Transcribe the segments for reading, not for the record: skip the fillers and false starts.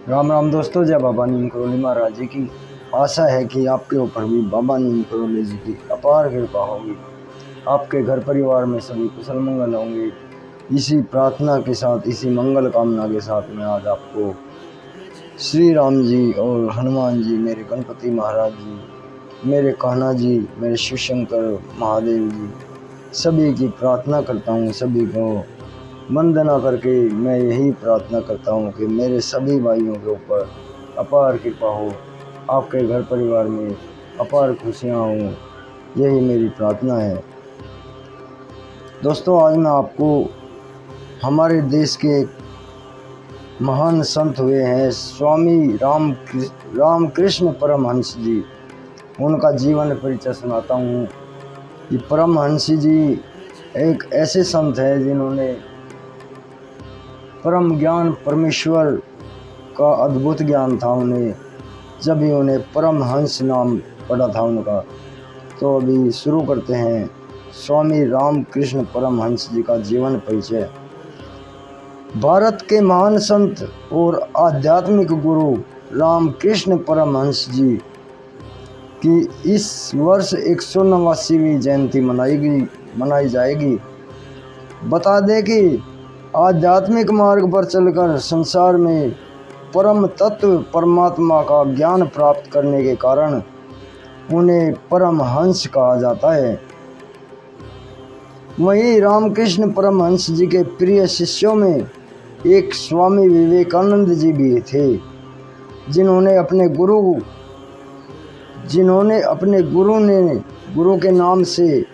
राम राम दोस्तों, जय बाबा नीम करोली महाराज जी की। आशा है कि आपके ऊपर भी बाबा नीम करोली जी की अपार कृपा होगी। आपके घर परिवार में सभी कुशल मंगल होंगे। इसी प्रार्थना के साथ, इसी मंगल कामना के साथ मैं आज आपको श्री राम जी और हनुमान जी, मेरे गणपति महाराज जी, मेरे कान्हा जी, मेरे शिव शंकर महादेव जी, सभी की प्रार्थना करता हूँ। सभी को वंदना करके मैं यही प्रार्थना करता हूँ कि मेरे सभी भाइयों के ऊपर अपार कृपा हो, आपके घर परिवार में अपार खुशियाँ हों, यही मेरी प्रार्थना है। दोस्तों, आज मैं आपको हमारे देश के महान संत हुए हैं स्वामी रामकृष्ण परमहंस जी, उनका जीवन परिचय सुनाता हूँ। ये परमहंस जी एक ऐसे संत हैं जिन्होंने परम ज्ञान, परमेश्वर का अद्भुत ज्ञान था उन्हें, जब भी उन्हें परमहंस नाम पड़ा था उनका। तो अभी शुरू करते हैं स्वामी रामकृष्ण परमहंस जी का जीवन परिचय। भारत के महान संत और आध्यात्मिक गुरु रामकृष्ण परमहंस जी की इस वर्ष 189वीं जयंती मनाई जाएगी। बता दें कि आध्यात्मिक मार्ग पर चलकर संसार में परम तत्व परमात्मा का ज्ञान प्राप्त करने के कारण उन्हें परमहंस कहा जाता है। वहीं रामकृष्ण परमहंस जी के प्रिय शिष्यों में एक स्वामी विवेकानंद जी भी थे, जिन्होंने अपने गुरु के नाम से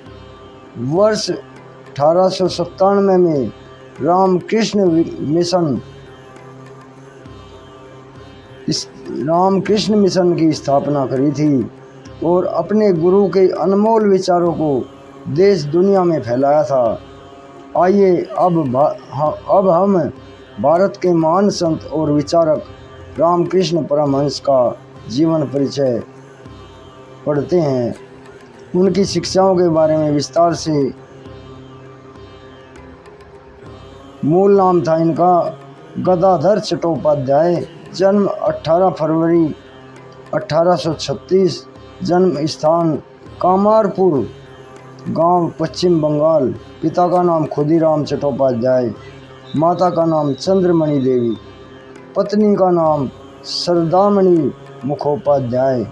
वर्ष 1897 में रामकृष्ण मिशन की स्थापना करी थी और अपने गुरु के अनमोल विचारों को देश दुनिया में फैलाया था। आइए अब हम भारत के महान संत और विचारक रामकृष्ण परमहंस का जीवन परिचय पढ़ते हैं। उनकी शिक्षाओं के बारे में विस्तार से। मूल नाम था इनका गदाधर चट्टोपाध्याय। जन्म 18 फरवरी 1836। जन्म स्थान कामारपुर गांव, पश्चिम बंगाल। पिता का नाम खुदीराम चट्टोपाध्याय, माता का नाम चंद्रमणि देवी, पत्नी का नाम सरदामणि मुखोपाध्याय,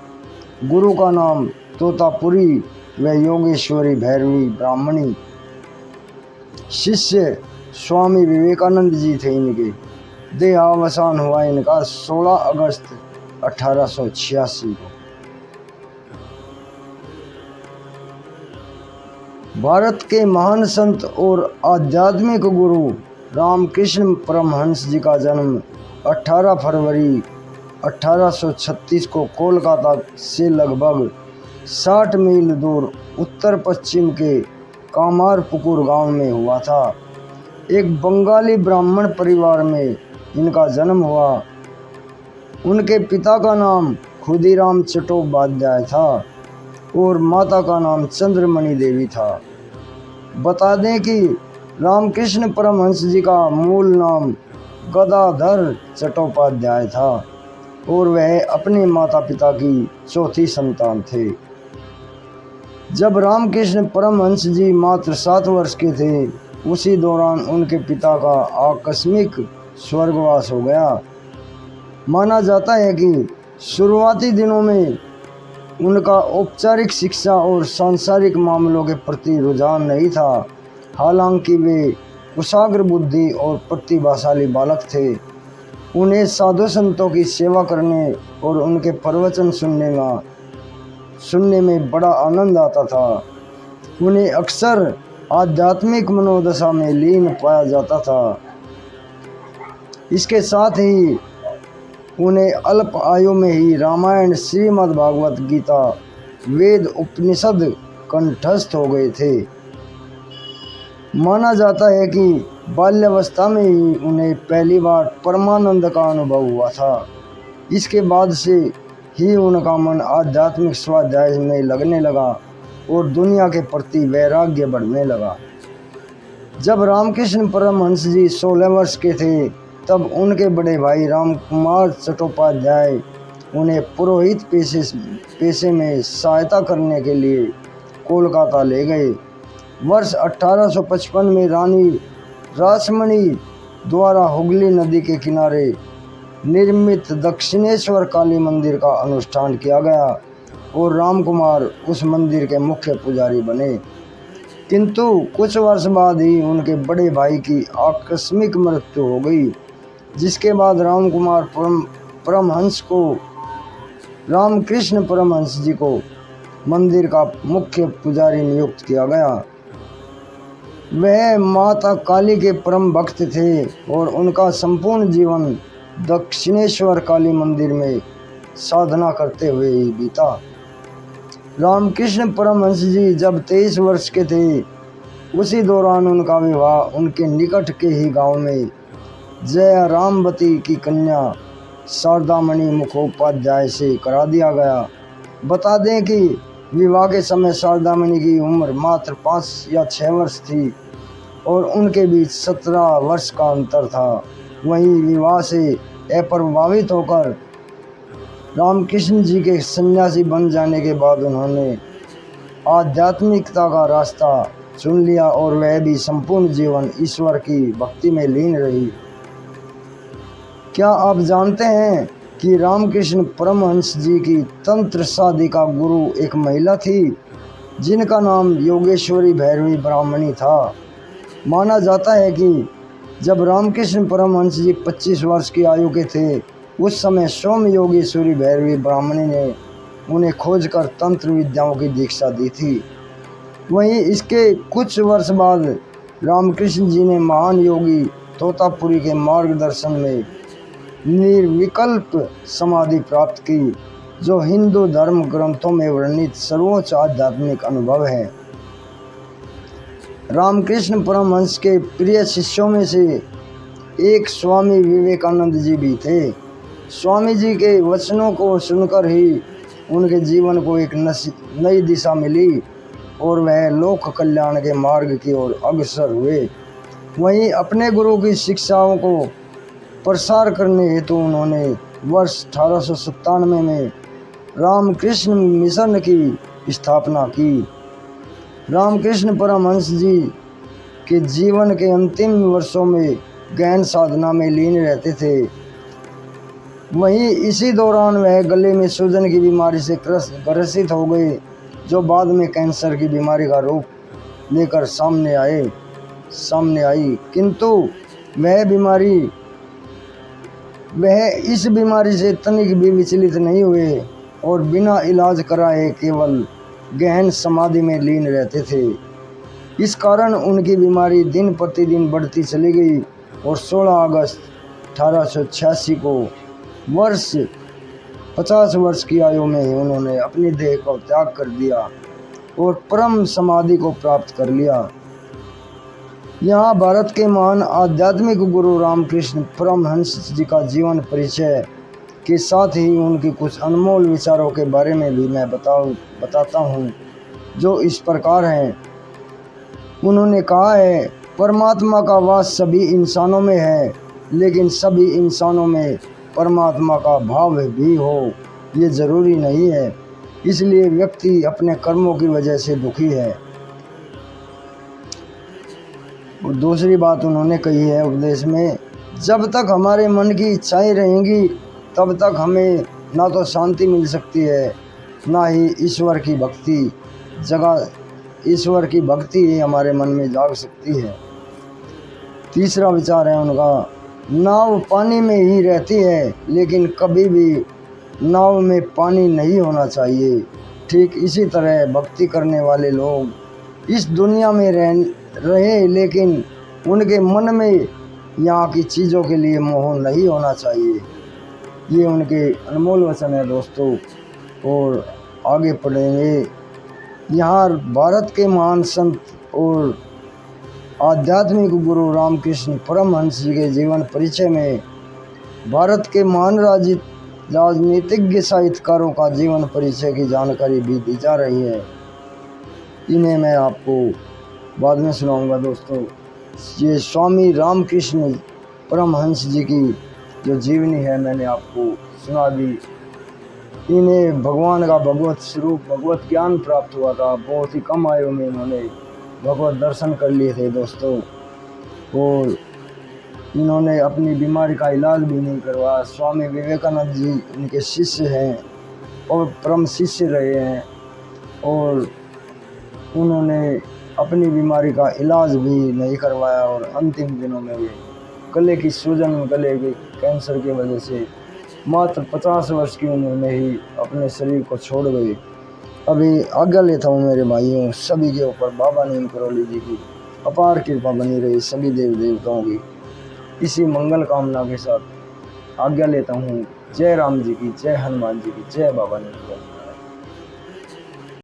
गुरु का नाम तोतापुरी व योगेश्वरी भैरवी ब्राह्मणी। शिष्य स्वामी विवेकानंद जी थे इनके। देहावसान हुआ इनका 16 अगस्त 1886 को। भारत के महान संत और आध्यात्मिक गुरु रामकृष्ण परमहंस जी का जन्म 18 फरवरी 1836 को कोलकाता से लगभग 60 मील दूर उत्तर पश्चिम के कामारपुकुर गांव में हुआ था। एक बंगाली ब्राह्मण परिवार में इनका जन्म हुआ। उनके पिता का नाम खुदीराम चट्टोपाध्याय था और माता का नाम चंद्रमणि देवी था। बता दें कि रामकृष्ण परमहंस जी का मूल नाम गदाधर चट्टोपाध्याय था और वह अपने माता पिता की चौथी संतान थे। जब रामकृष्ण परमहंस जी मात्र 7 वर्ष के थे, उसी दौरान उनके पिता का आकस्मिक स्वर्गवास हो गया। माना जाता है कि शुरुआती दिनों में उनका औपचारिक शिक्षा और सांसारिक मामलों के प्रति रुझान नहीं था। हालांकि वे कुशाग्र बुद्धि और प्रतिभाशाली बालक थे। उन्हें साधु संतों की सेवा करने और उनके प्रवचन सुनने में बड़ा आनंद आता था। उन्हें अक्सर आध्यात्मिक मनोदशा में लीन पाया जाता था। इसके साथ ही उन्हें अल्प आयु में ही रामायण, श्रीमद् भागवत गीता, वेद, उपनिषद कंठस्थ हो गए थे। माना जाता है कि बाल्यावस्था में ही उन्हें पहली बार परमानंद का अनुभव हुआ था। इसके बाद से ही उनका मन आध्यात्मिक स्वाध्याय में लगने लगा और दुनिया के प्रति वैराग्य बढ़ने लगा। जब रामकृष्ण परमहंस जी 16 वर्ष के थे, तब उनके बड़े भाई राम कुमार चट्टोपाध्याय उन्हें पुरोहित पेशे में सहायता करने के लिए कोलकाता ले गए। वर्ष 1855 में रानी रासमणी द्वारा हुगली नदी के किनारे निर्मित दक्षिणेश्वर काली मंदिर का अनुष्ठान किया गया और राम कुमार उस मंदिर के मुख्य पुजारी बने। किंतु कुछ वर्ष बाद ही उनके बड़े भाई की आकस्मिक मृत्यु हो गई, जिसके बाद राम कुमार परमहंस को रामकृष्ण परमहंस जी को मंदिर का मुख्य पुजारी नियुक्त किया गया। वह माता काली के परम भक्त थे और उनका संपूर्ण जीवन दक्षिणेश्वर काली मंदिर में साधना करते हुए ही बीता। रामकृष्ण परमहंस जी जब 23 वर्ष के थे, उसी दौरान उनका विवाह उनके निकट के ही गांव में जया रामवती की कन्या शारदामणि मुखोपाध्याय से करा दिया गया। बता दें कि विवाह के समय शारदामणि की उम्र मात्र 5 या 6 वर्ष थी और उनके बीच 17 वर्ष का अंतर था। वहीं विवाह से अप्रभावित होकर रामकृष्ण जी के सन्यासी बन जाने के बाद उन्होंने आध्यात्मिकता का रास्ता चुन लिया और वह भी संपूर्ण जीवन ईश्वर की भक्ति में लीन रही। क्या आप जानते हैं कि रामकृष्ण परमहंस जी की तंत्र साधिका गुरु एक महिला थी, जिनका नाम योगेश्वरी भैरवी ब्राह्मणी था। माना जाता है कि जब रामकृष्ण परमहंस जी 25 वर्ष की आयु के थे, उस समय स्वयं योगेश्वरी भैरवी ब्राह्मणी ने उन्हें खोजकर तंत्र विद्याओं की दीक्षा दी थी। वहीं इसके कुछ वर्ष बाद रामकृष्ण जी ने महान योगी तोतापुरी के मार्गदर्शन में निर्विकल्प समाधि प्राप्त की, जो हिंदू धर्म ग्रंथों में वर्णित सर्वोच्च आध्यात्मिक अनुभव है। रामकृष्ण परमहंस के प्रिय शिष्यों में से एक स्वामी विवेकानंद जी भी थे। स्वामी जी के वचनों को सुनकर ही उनके जीवन को एक नई दिशा मिली और वह लोक कल्याण के मार्ग की ओर अग्रसर हुए। वहीं अपने गुरु की शिक्षाओं को प्रसार करने हेतु उन्होंने वर्ष 1897 में रामकृष्ण मिशन की स्थापना की। रामकृष्ण परमहंस जी के जीवन के अंतिम वर्षों में गहन साधना में लीन रहते थे। वहीं इसी दौरान वह गले में सूजन की बीमारी से ग्रसित हो गए, जो बाद में कैंसर की बीमारी का रूप लेकर सामने आई। किंतु वह इस बीमारी से तनिक भी विचलित नहीं हुए और बिना इलाज कराए केवल गहन समाधि में लीन रहते थे। इस कारण उनकी बीमारी दिन प्रतिदिन बढ़ती चली गई और 16 अगस्त 1886 को 50 वर्ष की आयु में ही उन्होंने अपनी देह को त्याग कर दिया और परम समाधि को प्राप्त कर लिया। यहाँ भारत के महान आध्यात्मिक गुरु रामकृष्ण परमहंस जी का जीवन परिचय के साथ ही उनके कुछ अनमोल विचारों के बारे में भी मैं बताता हूँ, जो इस प्रकार हैं। उन्होंने कहा है, परमात्मा का वास सभी इंसानों में है, लेकिन सभी इंसानों में परमात्मा का भाव भी हो ये ज़रूरी नहीं है। इसलिए व्यक्ति अपने कर्मों की वजह से दुखी है। और दूसरी बात उन्होंने कही है उपदेश में, जब तक हमारे मन की इच्छाएं रहेंगी तब तक हमें ना तो शांति मिल सकती है, ना ही ईश्वर की भक्ति ही हमारे मन में जाग सकती है। तीसरा विचार है उनका, नाव पानी में ही रहती है, लेकिन कभी भी नाव में पानी नहीं होना चाहिए। ठीक इसी तरह भक्ति करने वाले लोग इस दुनिया में रहे, लेकिन उनके मन में यहाँ की चीज़ों के लिए मोह नहीं होना चाहिए। ये उनके अनमोल वचन है दोस्तों। और आगे पढ़ेंगे। यहाँ भारत के महान संत और आध्यात्मिक गुरु रामकृष्ण परमहंस जी के जीवन परिचय में भारत के महान राजनीतिज्ञ साहित्यकारों का जीवन परिचय की जानकारी भी दी जा रही है। इन्हें मैं आपको बाद में सुनाऊंगा दोस्तों। ये स्वामी रामकृष्ण परमहंस जी की जो जीवनी है मैंने आपको सुना दी। इन्हें भगवान का भगवत स्वरूप भगवत ज्ञान प्राप्त हुआ था। बहुत ही कम आयु में इन्होंने भगवत दर्शन कर लिए थे दोस्तों। और इन्होंने अपनी बीमारी का इलाज भी नहीं करवाया। स्वामी विवेकानंद जी इनके शिष्य हैं और परम शिष्य रहे हैं, और उन्होंने अपनी बीमारी का इलाज भी नहीं करवाया। और अंतिम दिनों में वे गले की सूजन, गले के कैंसर की वजह से मात्र 50 वर्ष की उम्र में ही अपने शरीर को छोड़ गए। अभी आज्ञा लेता हूँ मेरे भाइयों, सभी के ऊपर बाबा नीम करौली जी की अपार कृपा बनी रही, सभी देव देवताओं की। इसी मंगल कामना के साथ आज्ञा लेता हूँ। जय राम जी की, जय हनुमान जी की, जय बाबा नीम करौली।